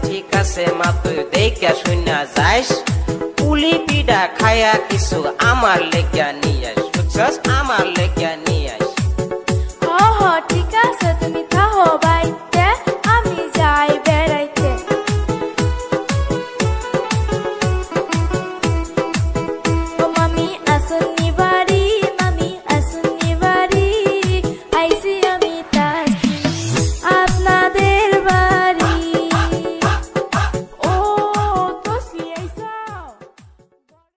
ঠিক আছে মা তুই দেখে শুনা যাইস পুলি পিঠা খায়া কিছু আমার লেগা নিয়ে আস বুঝছস আমার লেগা নিয়ে আস ঠিক আছে তুমি